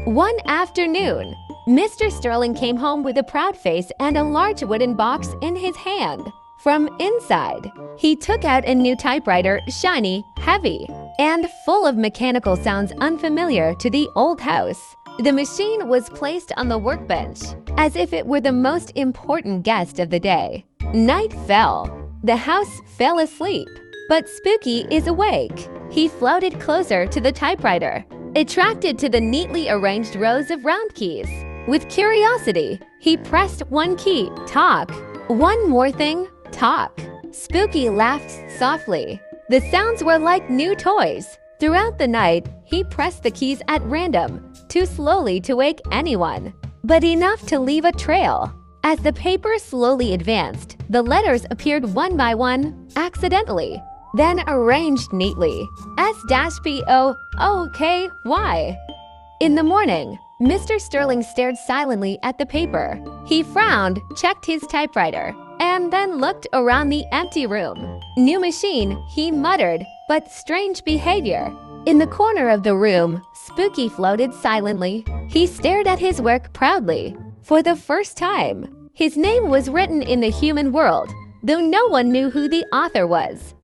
One afternoon, Mr. Sterling came home with a proud face and a large wooden box in his hand. From inside, he took out a new typewriter, shiny, heavy, and full of mechanical sounds unfamiliar to the old house. The machine was placed on the workbench, as if it were the most important guest of the day. Night fell. The house fell asleep, but Spooky is awake. He floated closer to the typewriter, attracted to the neatly arranged rows of round keys. With curiosity, he pressed one key, talk. One more thing, talk. Spooky laughed softly. The sounds were like new toys. Throughout the night, he pressed the keys at random, too slowly to wake anyone, but enough to leave a trail. As the paper slowly advanced, the letters appeared one by one, accidentally, then arranged neatly. S-P-O-O-K-Y. In the morning, Mr. Sterling stared silently at the paper. He frowned, checked his typewriter, and then looked around the empty room. New machine, he muttered, but strange behavior. In the corner of the room, Spooky floated silently. He stared at his work proudly. For the first time, his name was written in the human world, though no one knew who the author was.